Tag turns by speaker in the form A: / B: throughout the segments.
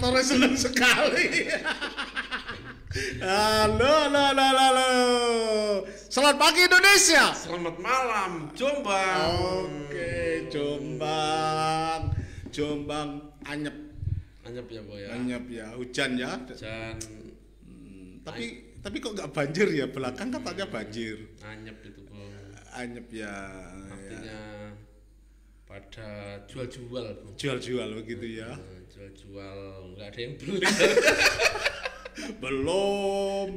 A: motornya senang sekali. Halo. Selamat pagi Indonesia.
B: Selamat malam Jombang.
A: Oke, Jombang anyep.
B: Anyep ya Boy ya.
A: Anyep ya, hujan ya.
B: Hujan.
A: Tapi kok nggak banjir ya? Belakang katanya banjir.
B: Anyep itu Bung.
A: Anyep ya.
B: Artinya pada jual-jual Bung.
A: Jual-jual begitu ya.
B: Jual-jual nggak ada yang beli.
A: Belum.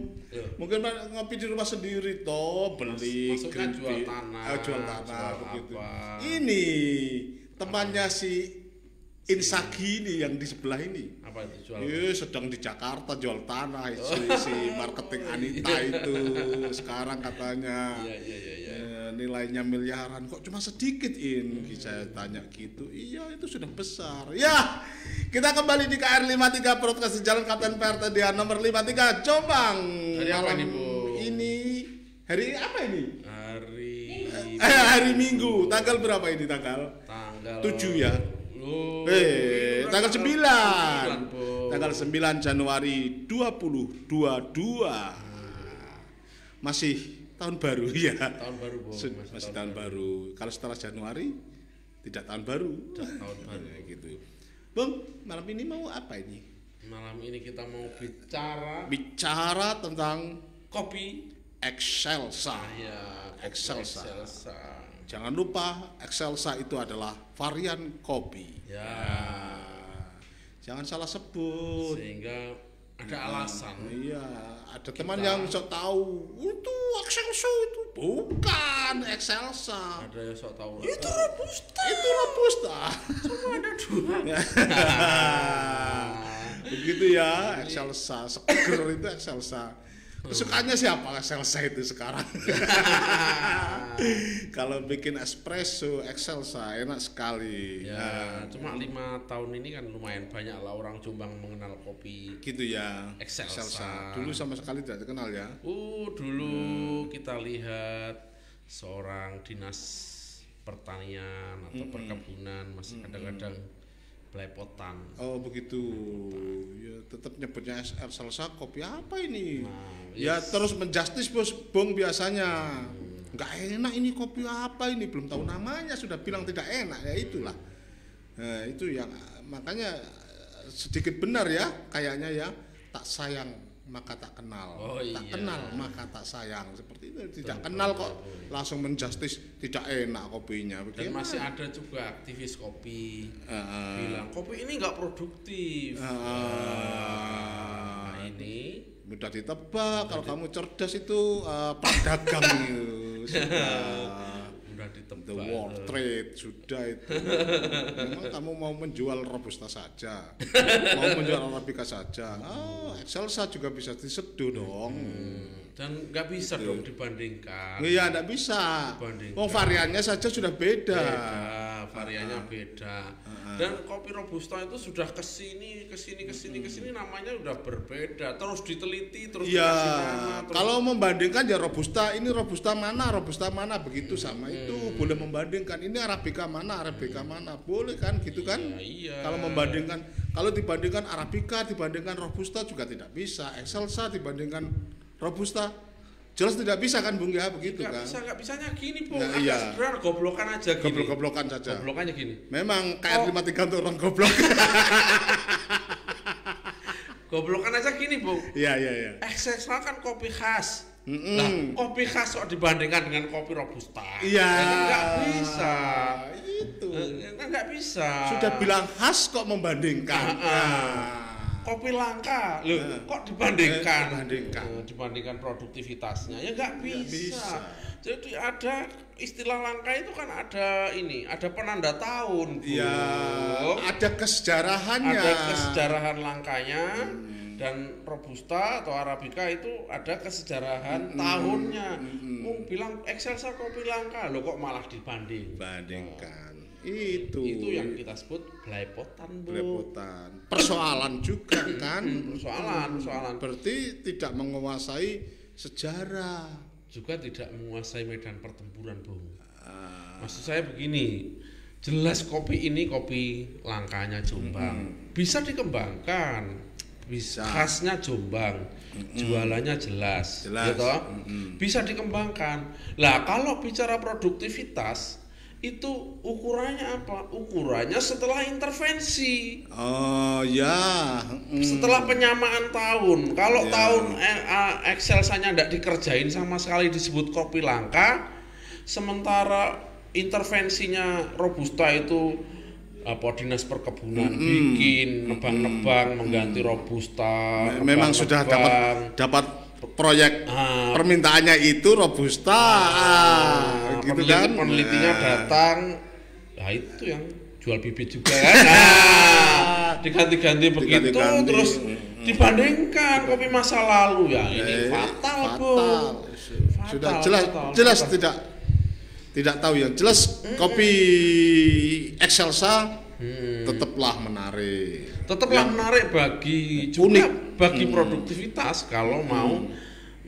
A: Mungkin ngopi di rumah sendiri toh, beli
B: maksudnya jual tanah.
A: Jual begitu.
B: Apa?
A: Ini temannya si Insagi ini yang di sebelah ini.
B: Apa itu jual?
A: Sedang di Jakarta jual tanah si marketing Anita itu sekarang katanya.
B: Iya.
A: Nilainya miliaran kok cuma sedikit saya tanya gitu. Iya itu sudah besar. Ya, kita kembali di KR 53 Broadcast Jalan Kapten PRTDA nomor 53 Jombang.
B: Hari apa nih, Bu?
A: Ini hari apa ini?
B: Hari
A: Minggu. Tanggal berapa ini tanggal 7 ya? Tanggal 9. Tanggal 9 Januari 2022. Masih tahun baru ya.
B: Tahun baru Bung.
A: Masih tahun baru. Kalau setelah Januari tidak tahun baru.
B: Tahun baru
A: gitu. Bung, malam ini mau apa ini?
B: Malam ini kita mau
A: bicara tentang
B: kopi
A: Excelsa.
B: Ya,
A: Excelsa. Jangan lupa Excelsa itu adalah varian kopi.
B: Ya.
A: Jangan salah sebut.
B: Sehingga ada alasan.
A: Iya, ada teman yang sok tahu itu Excelsa itu bukan Excelsa.
B: Ada yang sok tahu.
A: Itu robusta.
B: Cuma ada dua.
A: Begitu ya, Excelsa, seger itu Excelsa. Kesukaannya siapa Excelsa itu sekarang? Kalau bikin espresso Excelsa enak sekali.
B: Ya, cuma 5 tahun ini kan lumayan banyak lah orang Jombang mengenal kopi.
A: Gitu ya.
B: Excelsa.
A: Dulu sama sekali tidak dikenal ya.
B: Dulu kita lihat seorang dinas pertanian atau perkebunan masih kadang-kadang belepotan. Oh
A: begitu. Ya tetap nyebutnya Excelsa kopi apa ini? Ya terus menjustis Bung biasanya. Enggak enak ini kopi apa ini, belum tahu namanya sudah bilang tidak enak ya itulah. Nah, itu yang makanya sedikit benar ya kayaknya ya, tak sayang maka tak kenal. Tak kenal maka tak sayang. Seperti itu tidak kenal kok langsung menjustis tidak enak kopinya.
B: Dan masih ada juga aktivis kopi bilang kopi ini nggak produktif. Ini
A: mudah ditebak kalau kamu cerdas itu pedagang itu
B: mudah ditebak.
A: The World Trade sudah itu. Memang kamu mau menjual robusta saja, mau menjual arabica saja. Excelsa juga bisa diseduh dong.
B: Dan nggak bisa dong dibandingkan.
A: Iya, nggak bisa. Variannya saja sudah beda.
B: Variannya beda. Dan kopi robusta itu sudah kesini namanya udah berbeda. Terus diteliti, terus dikasih nama.
A: Kalau membandingkan ya robusta mana begitu sama itu boleh membandingkan. Ini arabica mana boleh kan gitu kan?
B: Iya.
A: Kalau dibandingkan arabica dibandingkan robusta juga tidak bisa. Excelsa dibandingkan robusta jelas tidak bisa kan Bung ya begitu kan?
B: Nggak bisanya gini Bung.
A: Iya.
B: Sederhana goblokan aja gini.
A: Goblokan saja.
B: Goblokannya gini.
A: Memang KR 53 untuk orang goblok.
B: Goblokan aja gini Bung.
A: Iya.
B: Excelsa kan kopi khas. Nah, kopi khas kok dibandingkan dengan kopi robusta.
A: Iya.
B: Nggak bisa.
A: Itu.
B: Nggak bisa.
A: Sudah bilang khas kok membandingkan.
B: Kopi langka, kok dibandingkan produktivitasnya, ya nggak bisa. Jadi ada istilah langka itu kan ada penanda tahun.
A: Iya. Ada kesejarahannya.
B: Ada kesejarahan langkanya. Dan robusta atau arabica itu ada kesejarahan tahunnya. Bilang Excelsa kopi langka, lo kok malah dibandingkan. Itu
A: yang
B: kita sebut belepotan, Bu.
A: Belepotan. Persoalan juga kan?
B: Persoalan.
A: Berarti tidak menguasai sejarah.
B: Juga tidak menguasai medan pertempuran, Bung. Maksud saya begini, jelas kopi ini kopi langkanya Jombang. Bisa dikembangkan.
A: Bisa.
B: Khasnya Jombang. Jualannya jelas. Gitu? Bisa dikembangkan. Lah kalau bicara produktivitas itu ukurannya apa? Ukurannya setelah intervensi.
A: Oh ya.
B: Setelah penyamaan tahun. Kalau tahun Excelsanya tidak dikerjain sama sekali disebut kopi langka, sementara intervensinya Robusta itu apa dinas perkebunan bikin nebang-nebang mengganti Robusta.
A: Memang sudah dapat proyek permintaannya itu Robusta, gitu kan?
B: Penelitinya datang, nah itu yang jual bibit juga kan, diganti-ganti begitu, terus dibandingkan kopi masa lalu ya ini fatal.
A: Sudah jelas tidak tahu yang jelas kopi Excelsa tetaplah menarik.
B: Menarik bagi juga bagi produktivitas kalau mau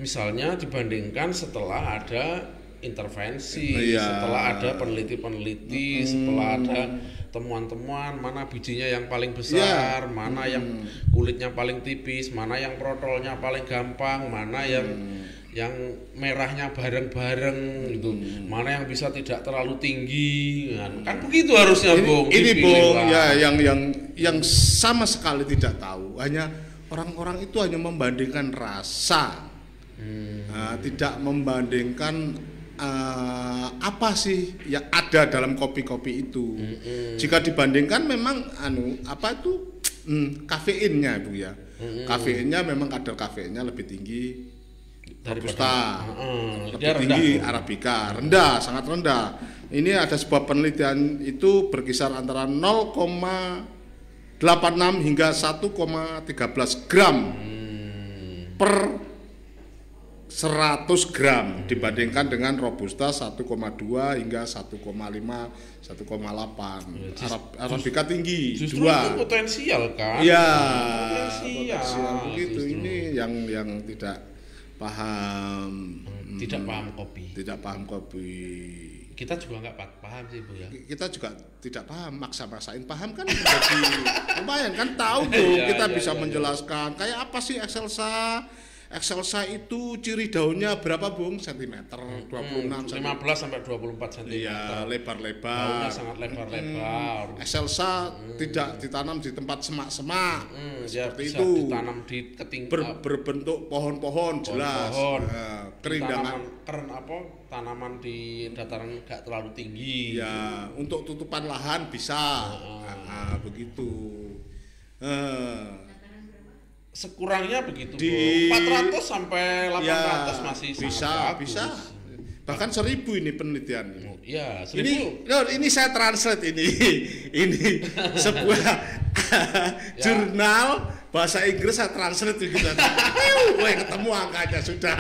B: misalnya dibandingkan setelah ada intervensi, setelah ada peneliti-peneliti, setelah ada temuan-temuan mana bijinya yang paling besar, mana yang kulitnya paling tipis, mana yang protolnya paling gampang, mana yang merahnya bareng-bareng gitu, mana yang bisa tidak terlalu tinggi, kan begitu harusnya Bung.
A: Ini Bung ya yang sama sekali tidak tahu, hanya orang-orang itu hanya membandingkan rasa, tidak membandingkan apa sih yang ada dalam kopi-kopi itu. Jika dibandingkan memang apa itu kafeinnya Bu ya, kafeinnya memang kadar kafeinnya lebih tinggi Robusta, lebih tinggi Arabica, rendah, sangat rendah. Ini ada sebuah penelitian itu berkisar antara 0,86 hingga 1,13 gram per 100 gram dibandingkan dengan Robusta 1,2 hingga 1,5, 1,8. Arabica tinggi.
B: Justru 2. Itu potensial kan?
A: Iya. Potensial begitu. Ini yang tidak paham.
B: Tidak paham kopi. Kita juga nggak paham sih Bu ya.
A: Kita juga tidak paham, maksa-maksain paham kan menjadi lumayan kan tahu tuh. Kita bisa menjelaskan kayak apa sih Excelsa. Excelsa itu ciri daunnya berapa Bung? Sentimeter 26
B: 15 sampai 24 cm.
A: Iya, lebar-lebar.
B: Daunnya sangat lebar-lebar.
A: Excelsa tidak ditanam di tempat semak-semak. Seperti
B: bisa
A: itu.
B: Ditanam di
A: berbentuk pohon-pohon jelas. Kerindangan
B: tanaman di dataran enggak terlalu tinggi.
A: Ya, untuk tutupan lahan bisa. Begitu.
B: Sekurangnya begitu di 400 sampai 800 masih
A: bisa bahkan 1000 ini penelitian.
B: Ya 1000
A: ini saya translate ini sebuah jurnal bahasa Inggris saya translate gitu. Ketemu angkanya sudah.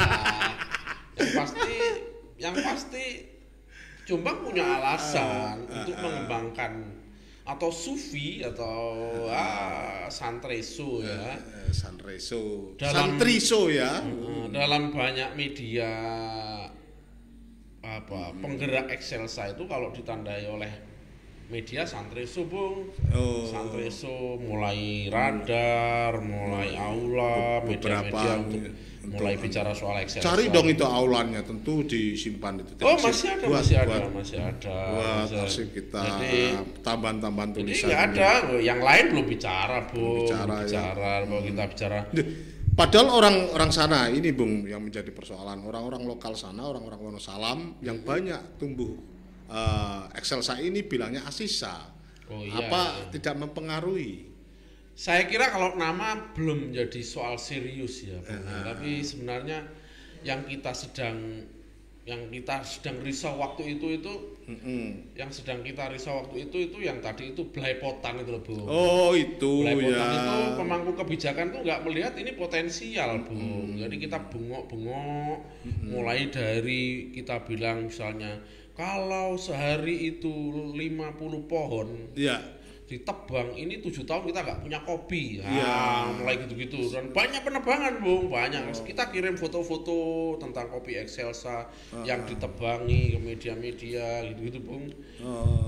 B: Yang pasti Jombang punya alasan untuk mengembangkan atau Sufi atau Santriso ya.
A: Santriso ya.
B: Dalam banyak media penggerak Excelsa itu kalau ditandai oleh media Santriso Bung. Santriso mulai radar, mulai aula, media-media untuk mulai bicara soal Excelsa.
A: Cari dong itu aulanya, tentu disimpan itu.
B: Masih ada.
A: Buat arsip kita, tambahan-tambahan tulisan.
B: Jadi nggak ada, yang lain belum bicara Bung. Bahwa kita bicara.
A: Padahal orang sana ini Bung yang menjadi persoalan, orang-orang lokal sana, orang-orang Wonosalam yang banyak tumbuh Excelsa ini bilangnya asisa. Tidak mempengaruhi?
B: Saya kira kalau nama belum jadi soal serius ya, tapi sebenarnya yang kita sedang risau waktu itu yang sedang kita risau waktu itu yang tadi itu belepotan itu loh Bung.
A: Itu
B: belepotan itu pemangku kebijakan tuh nggak melihat ini potensial Bung. Jadi kita bengok-bengok mulai dari kita bilang misalnya kalau sehari itu 50 pohon ditebang ini 7 tahun kita nggak punya kopi, mulai gitu-gitu. Dan banyak penebangan Bung, banyak. Kita kirim foto-foto tentang kopi Excelsa yang ditebangi ke media-media gitu-gitu Bung.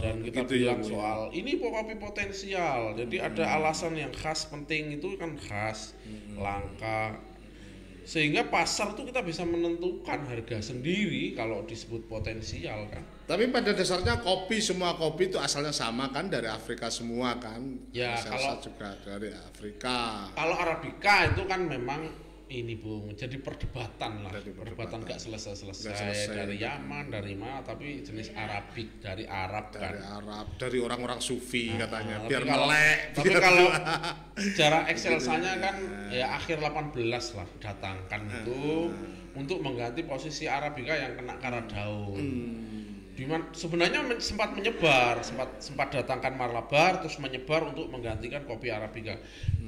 B: Dan kita
A: gitu
B: bilang
A: ya,
B: soal ini kopi potensial. Jadi ada alasan yang khas penting itu kan khas, langka. Sehingga pasar tuh kita bisa menentukan harga sendiri kalau disebut potensial kan.
A: Tapi pada dasarnya semua kopi itu asalnya sama kan, dari Afrika semua kan.
B: Ya kalau
A: juga dari Afrika.
B: Kalau Arabica itu kan memang ini Bung, jadi perdebatan lah. Perdebatan nggak selesai. Dari Yaman, dari mana, tapi jenis Arabik, dari Arab kan.
A: Dari Arab, dari orang-orang Sufi katanya, biar
B: kalau,
A: melek.
B: Tapi kalau secara Excelsanya kan ya akhir 18 lah datangkan itu untuk mengganti posisi Arabica yang kena karat daun. Dimana sebenarnya sempat menyebar, sempat datangkan Marlabar terus menyebar untuk menggantikan kopi Arabica.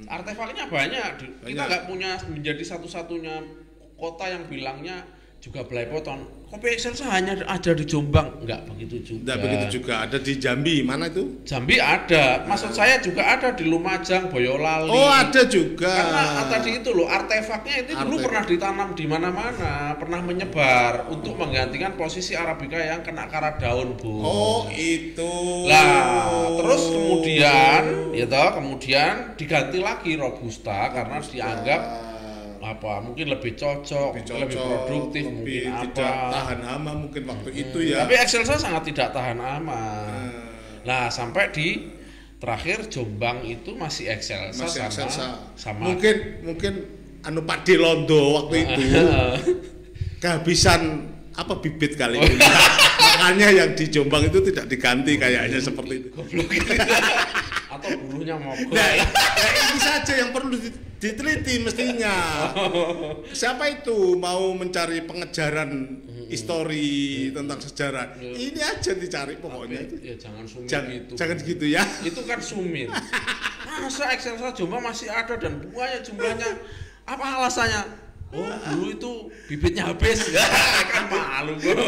B: Artefaknya banyak. Kita nggak punya menjadi satu-satunya kota yang bilangnya juga belepotan. Kopi Excelsa hanya ada di Jombang, nggak begitu juga.
A: Nggak begitu juga, ada di Jambi, mana itu?
B: Jambi ada, maksud saya juga ada di Lumajang, Boyolali.
A: Oh ada juga.
B: Karena tadi itu loh artefaknya itu dulu pernah ditanam di mana-mana, pernah menyebar untuk menggantikan posisi Arabica yang kena karat daun Bu.
A: Oh itu.
B: Lah terus kemudian diganti lagi Robusta karena dianggap mungkin lebih cocok, lebih produktif, mungkin
A: tidak tahan hama mungkin waktu itu ya.
B: Tapi Excelsa sangat tidak tahan hama. Nah sampai di terakhir Jombang itu masih Excelsa sama
A: mungkin Pak Delondo waktu itu kehabisan bibit kali ini. Makanya yang di Jombang itu tidak diganti kayaknya seperti itu.
B: Atau bulunya mogok.
A: Nah, ini saja yang perlu diteliti mestinya. Siapa itu mau mencari pengejaran histori tentang sejarah? Ini aja dicari pokoknya.
B: Ya jangan sumir gitu.
A: Jangan gitu ya.
B: Itu kan sumir. Masa Excelsa Jombang masih ada dan bunganya jumlahnya apa alasannya? Oh dulu itu bibitnya habis kan malu
A: dulu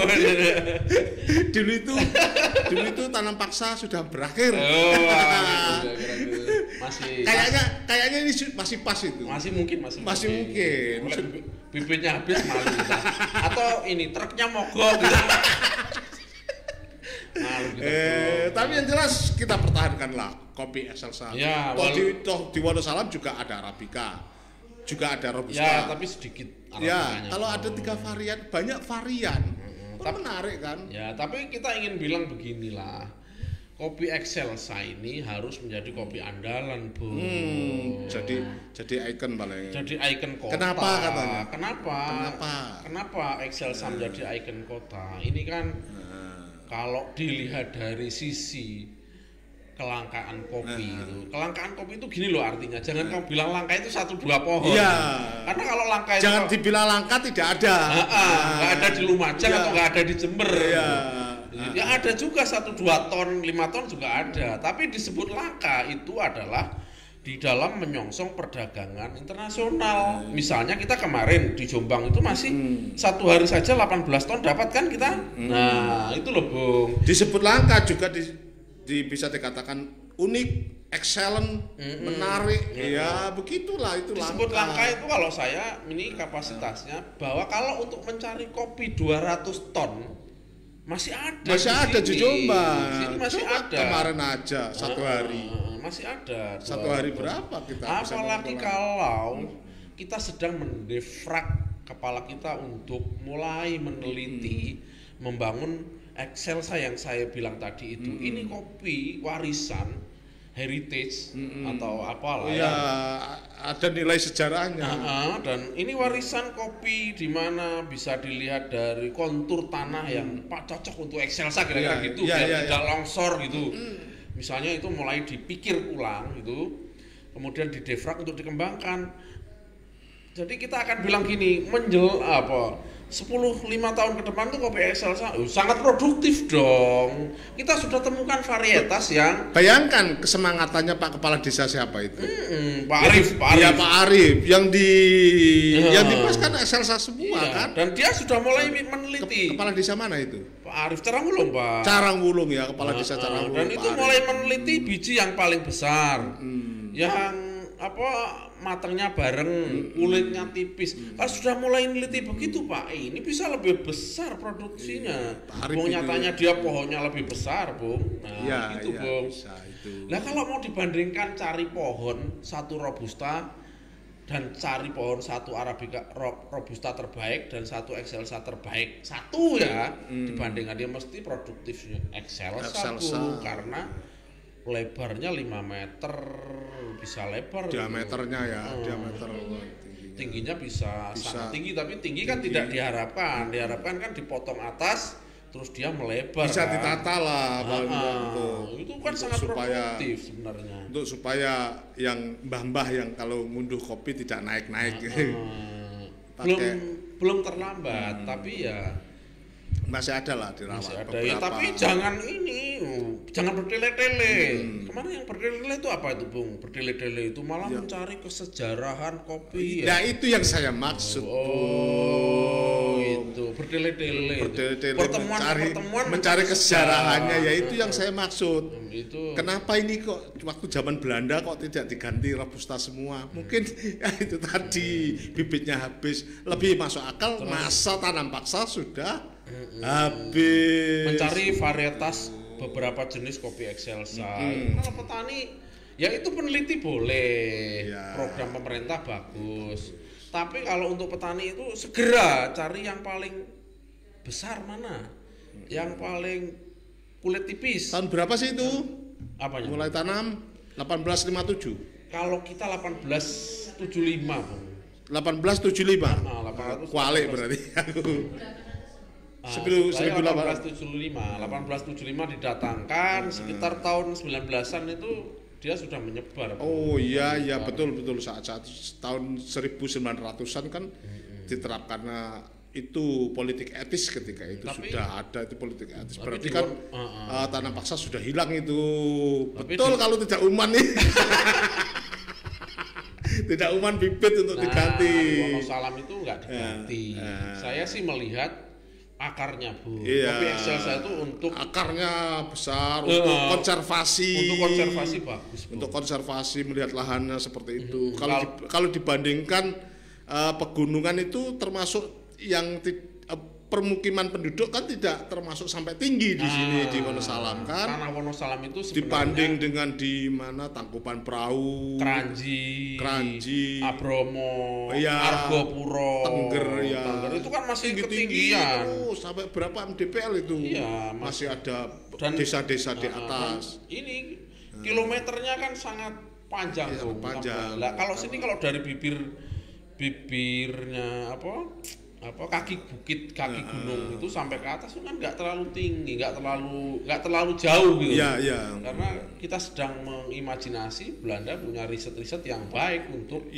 A: itu tanam paksa sudah berakhir.
B: Masih
A: kayaknya ini masih pas itu,
B: masih mungkin bibitnya habis malu kita. Atau ini truknya mogok gitu. Malu gitu.
A: Tapi yang jelas kita pertahankanlah kopi Excelsa.
B: Ya,
A: di Wonosalam juga ada Arabica, juga ada Robusta.
B: Ya, tapi sedikit.
A: Ya, kalau ada 3 varian, banyak varian. Tapi menarik kan?
B: Ya, tapi kita ingin bilang beginilah. Kopi Excelsa ini harus menjadi kopi andalan, Bu.
A: Jadi ikon paling.
B: Jadi ikon kota.
A: Kenapa katanya?
B: Kenapa Excelsa menjadi ikon kota? Ini kan kalau dilihat dari sisi kelangkaan kopi itu. Kelangkaan kopi itu gini loh artinya. Jangan kamu bilang langka itu 1-2 pohon.
A: Iya.
B: Karena kalau langka itu
A: jangan dibilang langka tidak ada.
B: Nggak ada di Lumajang atau nggak ada di Jember.
A: Iya.
B: Ya ada juga 1-2 ton, 5 ton juga ada. Tapi disebut langka itu adalah di dalam menyongsong perdagangan internasional. Misalnya kita kemarin di Jombang itu masih 1 hari saja 18 ton dapat kan kita. Nah itu loh Bung.
A: Disebut langka juga bisa dikatakan unik, excellent, menarik. Ya begitulah itu
B: disebut langka itu kalau saya ini kapasitasnya bahwa kalau untuk mencari kopi 200 ton masih ada
A: di Jombang.
B: Sini masih ada.
A: Kemarin aja 1 hari.
B: Masih ada.
A: 1 hari berapa kita?
B: Apalagi kalau kita sedang mendefrak kepala kita untuk mulai meneliti, membangun Excelsa yang saya bilang tadi itu. Ini kopi warisan heritage atau apalah
A: ya, ada nilai sejarahnya.
B: Dan ini warisan kopi di mana bisa dilihat dari kontur tanah yang cocok untuk Excelsa kira-kira gitu, biar tidak longsor gitu. Misalnya itu mulai dipikir ulang gitu, kemudian didefrak untuk dikembangkan. Jadi kita akan bilang gini, 10-5 tahun ke depan tuh kopi Excelsa sangat produktif dong. Kita sudah temukan varietas yang
A: bayangkan kesemangatannya Pak Kepala Desa siapa itu?
B: Pak Arif.
A: Iya Pak Arif yang dipaskan Excelsa semua
B: iya,
A: kan?
B: Dan dia sudah mulai meneliti.
A: Kepala Desa mana itu?
B: Pak Arif Carangwulung, Pak.
A: Carangwulung ya, Kepala Desa Carangwulung.
B: Dan itu mulai meneliti biji yang paling besar, yang matangnya bareng, kulitnya tipis. Kalau sudah mulai neliti begitu Pak, ini bisa lebih besar produksinya. Bung nyatanya dia pohonnya lebih besar, Bung. Nah, gitu, Bung. Nah, kalau mau dibandingkan cari pohon satu Robusta dan cari pohon satu Arabica Robusta terbaik dan satu Excelsa terbaik, satu ya, dibandingkan dia mesti produktifnya Excelsa, Bung, karena lebarnya 5 meter, bisa lebar
A: diameternya ya, diameter
B: tingginya bisa sangat tinggi, tapi tinggi kan tidak diharapkan kan dipotong atas terus dia melebar,
A: bisa
B: kan
A: ditata lah
B: itu kan sangat produktif sebenarnya,
A: untuk supaya yang mbah-mbah yang kalau ngunduh kopi tidak naik-naik
B: belum terlambat, tapi ya
A: masih ada lah dirawat.
B: Masih ada ya, tapi jangan bertele-tele. Kemarin yang bertele-tele itu apa itu, Bung? Bertele-tele itu malah mencari kesejarahan kopi.
A: Ya itu yang saya maksud.
B: Itu bertele-tele.
A: Pertemuan mencari kesejarahannya, ya itu yang saya maksud.
B: Itu.
A: Kenapa ini kok waktu zaman Belanda kok tidak diganti Robusta semua? Mungkin ya itu tadi bibitnya habis, lebih masuk akal. Masa tanam paksa sudah habis.
B: Mencari varietas beberapa jenis kopi Excelsa. Kalau petani ya itu peneliti boleh, program pemerintah bagus. Tapi kalau untuk petani itu segera cari yang paling besar mana, yang paling kulit tipis.
A: Tahun berapa sih itu?
B: Apanya?
A: Mulai tanam 1857.
B: Kalau kita 1875, Bang.
A: 1875. Kualik berarti aku.
B: 1875 didatangkan, sekitar tahun 19-an itu dia sudah menyebar.
A: Oh iya betul saat tahun 1900-an kan diterapkan itu politik etis ketika itu, tapi, sudah ada itu politik etis. Berarti kan tanam paksa sudah hilang itu. Betul kalau tidak uman nih. Tidak uman bibit untuk diganti.
B: Wonosalam itu enggak diganti. Saya sih melihat akarnya, Bu.
A: Iya.
B: Kopi Excelsa itu untuk
A: akarnya besar, untuk konservasi.
B: Untuk konservasi bagus, Bu.
A: Untuk konservasi, melihat lahannya seperti itu. Kalau dibandingkan pegunungan itu termasuk yang permukiman penduduk kan tidak termasuk sampai tinggi di sini di Wonosalam kan.
B: Tanah Wonosalam itu
A: dibanding dengan di mana Tangkuban Perahu,
B: Kranji, Abromo, Argopuro,
A: Tengger
B: itu kan masih ketinggian.
A: Sampai berapa mdpl itu?
B: Iya,
A: masih ada desa-desa di atas.
B: Ini kilometernya kan sangat panjang, tuh.
A: Panjang.
B: Nah, kalau sini kalau dari bibirnya kaki bukit, kaki gunung itu sampai ke atas itu kan nggak terlalu tinggi, nggak terlalu jauh gitu.
A: Iya.
B: Karena kita sedang mengimajinasi Belanda punya riset-riset yang baik untuk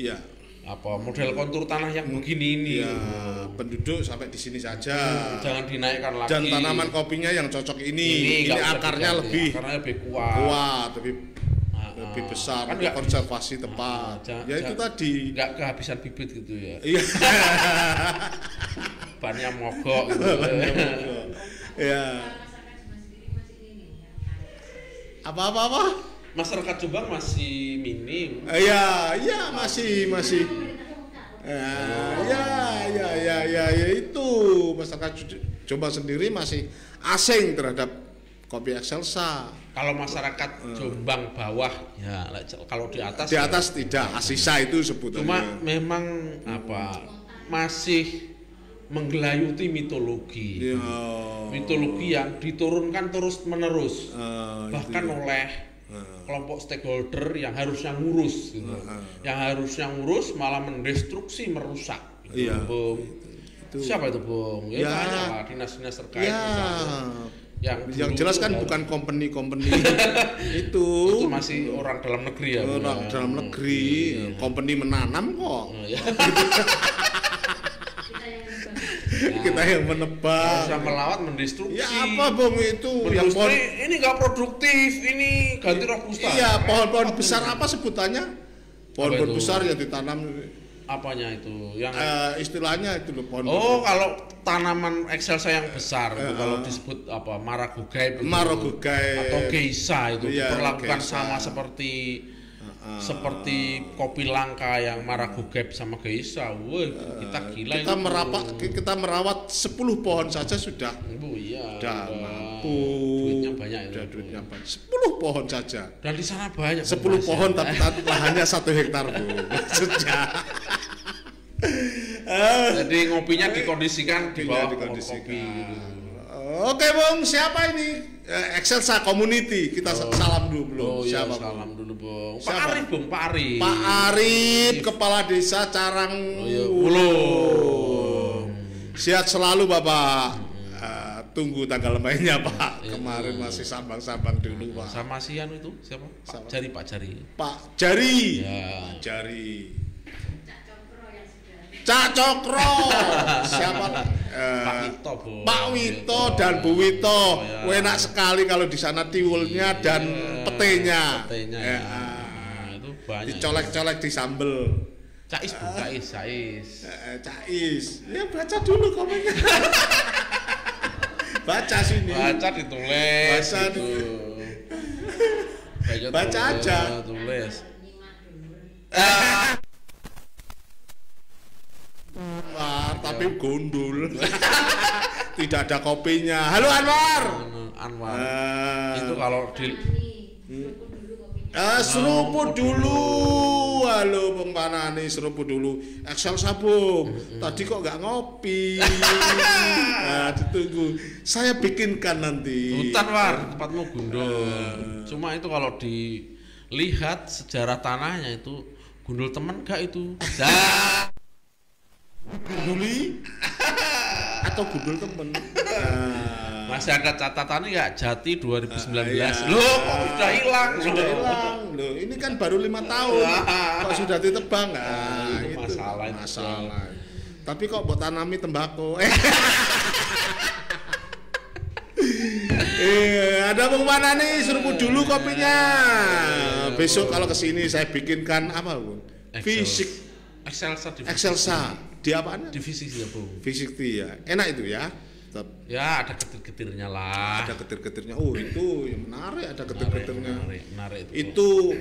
B: model kontur tanah yang begini ini.
A: Ya, penduduk sampai di sini saja.
B: Jangan dinaikkan lagi.
A: Dan tanaman kopinya yang cocok ini akarnya lebih kuat, lebih besar, kan untuk konservasi tepat. Ya itu tadi.
B: Nggak kehabisan bibit gitu ya.
A: Iya.
B: Bannya mogok gitu.
A: Ya. Apa?
B: Masyarakat Jombang masih minim.
A: Iya masih. Ya itu masyarakat Jombang sendiri masih asing terhadap kopi Excelsa.
B: Kalau masyarakat Jombang bawah ya, kalau di atas
A: tidak, asisa itu sebutannya.
B: Cuma memang masih menggelayuti mitologi. Mitologi yang diturunkan terus-menerus. Bahkan oleh kelompok stakeholder yang harusnya ngurus gitu. Yang harusnya ngurus malah mendestruksi, merusak gitu. Itu. Siapa itu, Bung? Ya tanya dinas-dinas terkait misalnya.
A: Yang jelas kan bukan company itu
B: masih orang dalam negeri ya.
A: Orang dalam negeri, company menanam kok. Kita yang menebang.
B: Bisa melawat, mendestruksi.
A: Ya apa Bung itu yang pohon
B: ini nggak produktif, ini ganti robusta.
A: Iya, pohon-pohon besar apa sebutannya? Pohon-pohon besar yang ditanam.
B: Apanya itu? Yang
A: istilahnya itu loh pohon.
B: Oh, kalau tanaman excelsa yang besar itu kalau disebut apa? Maragugai
A: atau
B: geisha itu diperlakukan
A: geisha.
B: sama seperti kopi langka yang Maragugai sama geisha. Wah, kita gila
A: kita merawat 10 pohon saja sudah.
B: Iya.
A: Sudah mampu.
B: Duitnya banyak itu.
A: Duitnya banyak. 10 pohon saja.
B: Dan di sana banyak
A: 10 pohon tapi lahannya 1 hektar, Bu. Maksudnya.
B: Jadi ngopinya dikondisikan di bawah pohon kopi.
A: Oke, Bung, siapa ini? Excelsa Community, kita salam dulu belum?
B: Siapa? Salam dulu, Bung. Pak Arif, Bung, Pak Arif.
A: Pak Arif, Kepala Desa Carang Sehat selalu, Bapak. Tunggu tanggal mainnya, Pak. Kemarin masih sambang-sambang dulu, Pak.
B: Sama si Anu itu siapa? Pak Jari.
A: Pak Jari.
B: Ya.
A: Jari. Cak Cokro. Siapa?
B: Pak Wito, Bu.
A: Pak Wito dan Bu Wito. Enak sekali kalau di sana tiwulnya dan petenya.
B: Itu banyak.
A: Dicolek-colek di sambel.
B: Cais, Bu, Cais.
A: Cais. Ya baca dulu komennya. Baca sini.
B: Baca ditulis.
A: Baca aja.
B: Tulis.
A: Tapi gondol. Tidak ada kopinya. Halo Anwar.
B: Itu kalau di
A: seruput dulu. Halo Bung Panani, seruput dulu. Excelsa Bung. Tadi kok nggak ngopi? Ditunggu. Saya bikinkan nanti.
B: Hutan War, tempatmu gundul. Cuma itu kalau dilihat sejarah tanahnya itu gundul temen gak itu?
A: Gunduli atau gundul temen?
B: Masih ada catatannya ya, Jati 2019. Loh, kok sudah hilang?
A: Sudah hilang. Loh, ini kan baru 5 tahun. Kok sudah ditebang?
B: Itu masalah.
A: Tapi kok buat tanami tembakau? Ada Bung mana nih? Seruput dulu kopinya. Besok kalau kesini saya bikinkan apa, Bung? Fisik. Excelsa. Di apaan?
B: Di fisik ya, Bung.
A: Fisik ya. Enak itu ya.
B: Ya ada getir-getirnya lah.
A: Ada getir-getirnya. Oh itu yang menarik, ada getir-getirnya.
B: Menarik
A: itu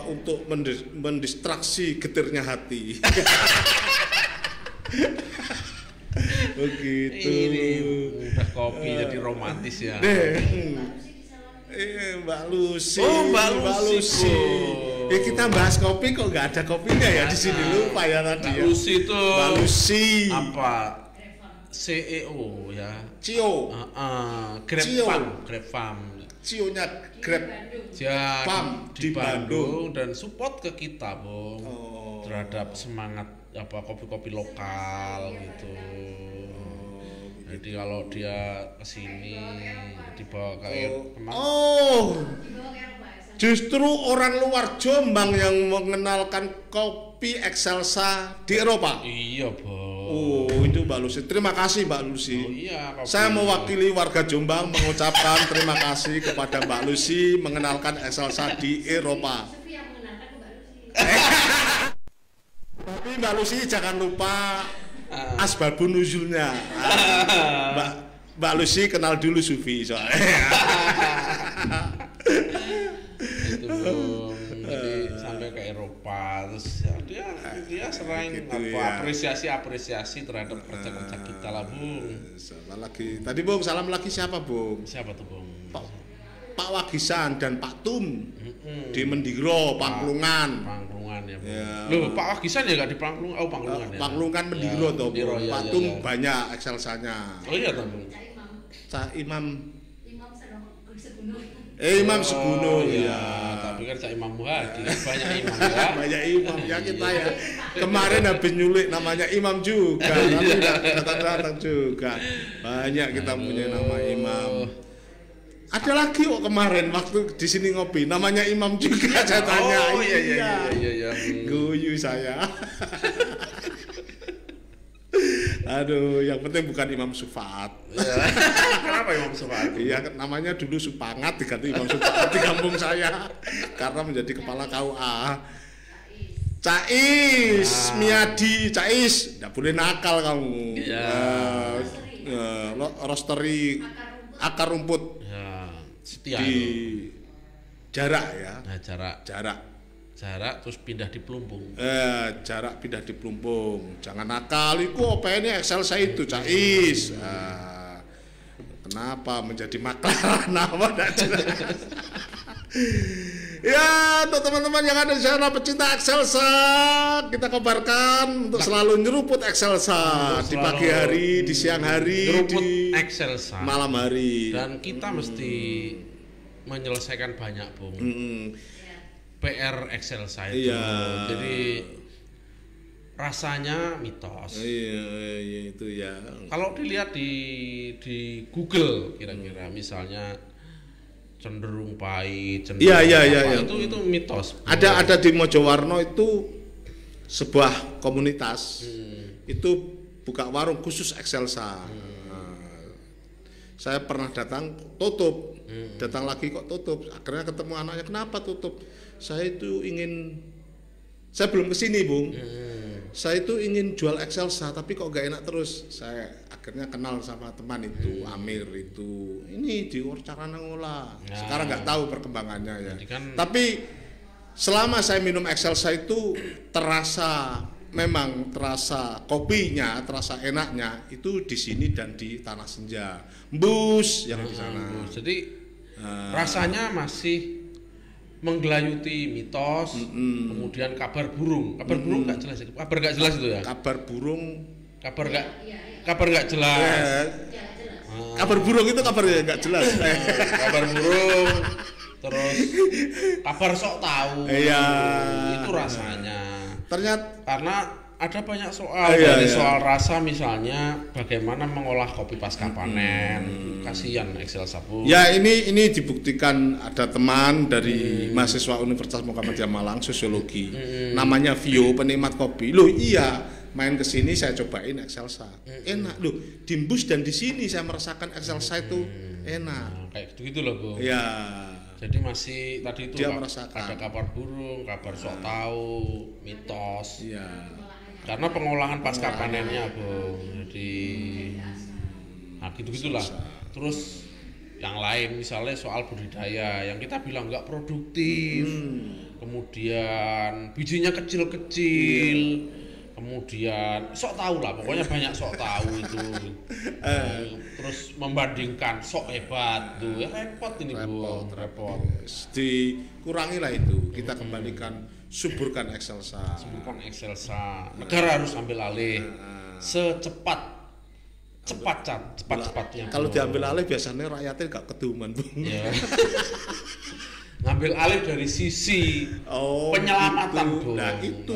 A: untuk mendistraksi getirnya hati. Begitu.
B: Ini udah kopi jadi romantis ya.
A: Mbak Lucy.
B: Oh, Mbak Lucy.
A: Kita bahas kopi kok nggak ada kopinya ya di sini, lupa ya tadi.
B: Mbak Lucy itu.
A: Mbak Lucy.
B: Apa? CEO ya.
A: Cio.
B: Grab Farm.
A: Cio-nya Grab Farm di Bandung
B: dan support ke kita, Bung. Terhadap semangat apa kopi-kopi lokal gitu. Jadi kalau dia kesini dibawa ke justru orang luar Jombang yang mengenalkan kopi Excelsa di Eropa. Iya, Bang.
A: Itu Mbak Lucy. Terima kasih Mbak Lucy.
B: Iya,
A: saya mewakili warga Jombang mengucapkan terima kasih kepada Mbak Lucy mengenalkan Excelsa di Eropa. Tapi Mbak Lucy jangan lupa asbabun nuzulnya. Mbak Lucy kenal dulu Sufi soalnya.
B: Itu Bung. Jadi sampai ke Eropa terus dia sering gitu apresiasi terhadap kerja-kerja kita lah, Bung.
A: Siapa lagi? Tadi Bung salam lagi siapa, Bung?
B: Siapa tuh, Bung?
A: Pak Wagisan dan Pak Tum di Mendiro, Pangklungan
B: ya, Bung. Ya. Loh, Pak Wagisan ya nggak di Pangklungan? Oh, Pangklungan ya.
A: Pangklungan Mendiro toh, Bung.
B: Ya,
A: Pak Tum banyak Excelsanya.
B: Oh iya toh, Bung.
A: Imam Seguno ya.
B: Tapi kan saya Imam Muhadi, banyak imam ya.
A: Banyak imam ya kita ya. Kemarin habis nyulik namanya Imam juga, tapi datang juga. Banyak kita punya nama imam. Ada lagi kok kemarin waktu di sini ngopi, namanya Imam juga saya tanya.
B: Oh iya.
A: Guyu saya. Aduh, yang penting bukan Imam Sufaat.
B: Kenapa Imam Sufaat?
A: Iya, namanya dulu Supangat diganti Imam Sufaat di kampung saya karena menjadi kepala KUA. Cais, Miadi, Cais, nggak boleh nakal kamu. Rosteri akar rumput.
B: Ya, setia
A: di jarak ya.
B: Nah, jarak terus pindah di Plumpung.
A: Jarak pindah di Plumpung. Jangan nakal, iku apa ini Excel saya itu Cais. Kenapa menjadi maklar nama tidak jelas. Ya, untuk teman-teman yang ada di sana pecinta Excelsa, kita kabarkan untuk selalu nyeruput Excelsa di pagi hari, di siang hari,
B: nyeruput
A: di
B: Excelsa
A: malam hari.
B: Dan kita mesti menyelesaikan banyak, Bung. PR Excelsa itu.
A: Iya.
B: Jadi rasanya mitos.
A: Iya itu ya.
B: Kalau dilihat di Google kira-kira misalnya cenderung pahit,
A: Iya.
B: itu mitos.
A: Ada di Mojowarno itu sebuah komunitas. Itu buka warung khusus Excelsa. Saya pernah datang tutup. Datang lagi kok tutup. Akhirnya ketemu anaknya, kenapa tutup? Saya belum kesini, Bung. Saya itu ingin jual Excelsa tapi kok gak enak terus. Saya akhirnya kenal sama teman itu, Amir itu. Ini di Carana ngolah. Sekarang nggak tahu perkembangannya ya. Tapi selama saya minum Excelsa itu terasa kopinya, terasa enaknya itu di sini dan di Tanah Senja. Mbus yang di sana.
B: Jadi rasanya masih menggelayuti mitos, kemudian kabar burung nggak jelas, kabar nggak jelas itu ya.
A: Kabar burung,
B: kabar nggak jelas.
A: Kabar burung itu kabarnya nggak jelas.
B: Kabar burung, terus kabar sok tahu.
A: Iya.
B: Itu rasanya.
A: Ternyata
B: karena ada banyak soal soal rasa misalnya bagaimana mengolah kopi pasca panen. Kasihan Excelsa, Bu.
A: Ya ini dibuktikan ada teman dari mahasiswa Universitas Muhammadiyah Malang sosiologi. Namanya Vio, penikmat kopi. Loh iya, main ke sini saya cobain Excelsa. Enak loh, dimbus dan di sini saya merasakan Excelsa itu enak.
B: Kayak gitu loh, Bu.
A: Ya.
B: Jadi masih tadi itu
A: dia merasakan.
B: Ada kabar burung, kabar sok tahu, mitos.
A: Iya.
B: Karena pengolahan pasca panennya, Bung. Jadi gitu-gitulah. Terus yang lain misalnya soal budidaya yang kita bilang nggak produktif. Kemudian bijinya kecil-kecil. Kemudian sok tahu lah, pokoknya banyak sok tahu itu. Terus membandingkan sok hebat tuh, repot ini, Bu. Repot.
A: Dikurangi lah itu. Kita kembalikan suburkan Excelsa.
B: Negara harus ambil alih cepatnya.
A: Kalau diambil alih biasanya rakyatnya gak keduman, Bung.
B: Ya. Ngambil alih dari sisi penyelamatan,
A: gitu. Nah, itu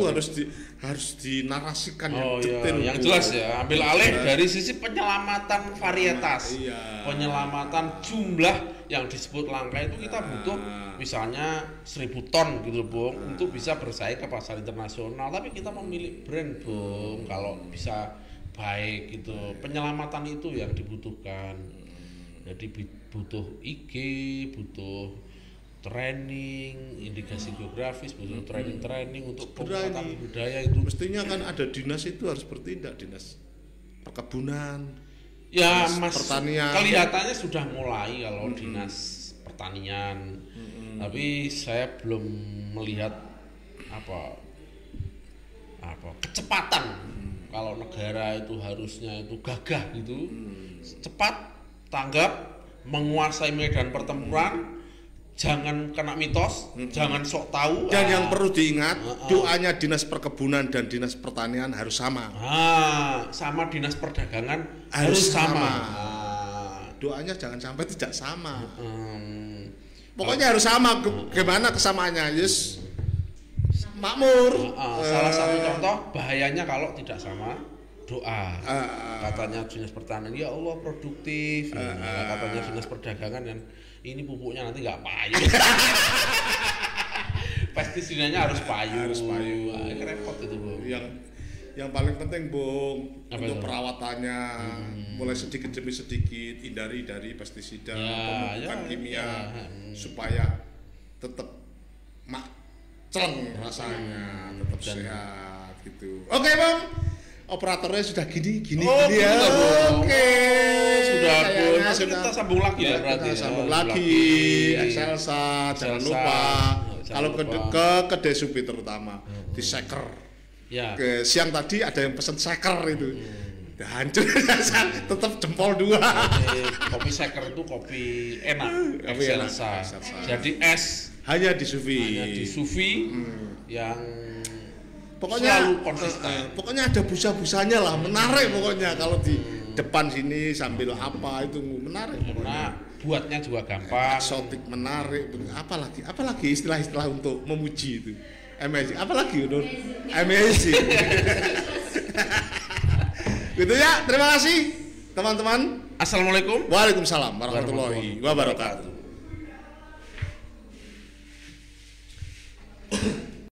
A: harus dinarasikan yang detail.
B: Yang jelas ya, ambil alih dari sisi penyelamatan varietas. Penyelamatan jumlah yang disebut langka itu kita butuh misalnya 1000 ton gitu, Bung, untuk bisa bersaing ke pasar internasional. Tapi kita memilih brand, Bung, kalau bisa baik gitu. Penyelamatan itu yang dibutuhkan. Jadi butuh IG, butuh training, indikasi geografis, butuh training untuk penguatan budaya itu.
A: Mestinya kan ada dinas itu harus bertindak, dinas perkebunan,
B: ya,
A: dinas pertanian.
B: Kelihatannya sudah mulai kalau dinas pertanian, tapi saya belum melihat apa kecepatan. Kalau negara itu harusnya itu gagah gitu, cepat tanggap, menguasai medan pertempuran, jangan kena mitos, jangan sok tahu.
A: Dan yang perlu diingat, doanya dinas perkebunan dan dinas pertanian harus sama.
B: Sama dinas perdagangan harus sama.
A: Doanya jangan sampai tidak sama. Pokoknya harus sama. Gimana kesamaannya, Yes? Makmur.
B: Salah satu contoh bahayanya kalau tidak sama doa. Katanya dinas pertanian, ya Allah produktif. Katanya dinas perdagangan yang ini pupuknya nanti nggak payu. Pestisidanya harus payu. Repot itu, Bu.
A: Yang paling penting Bung
B: Apa
A: untuk
B: itu?
A: perawatannya mulai sedikit demi sedikit hindari dari pestisida, pemupukan kimia supaya tetap celeng rasanya, tetap sehat gitu. Oke Bang, operatornya sudah gini ya. Oke,
B: sudah
A: kayaknya
B: kita sambung lagi ya, berarti.
A: Kita sambung lagi. Excelsa, jangan lupa. Kalau ke kedai Supi terutama di Seker.
B: Ya.
A: Ke siang tadi ada yang pesen seker itu. Udah hancur tetap jempol 2.
B: Kopi seker itu kopi enak,
A: Kopi enak,
B: Excelsa.
A: Excelsa.
B: Jadi es
A: Hanya di Sufi.
B: yang
A: Pokoknya
B: selalu konsisten.
A: pokoknya ada busa-busanya lah, menarik pokoknya kalau di depan sini sambil apa itu menarik
B: Karena
A: pokoknya.
B: buatnya juga gampang.
A: Eksotik, menarik. Apalagi istilah-istilah untuk memuji itu. Amazing. Apalagi Nur? Amazing. Gitu ya. Terima kasih teman-teman.
B: Assalamualaikum
A: Waalaikumsalam warahmatullahi wabarakatuh.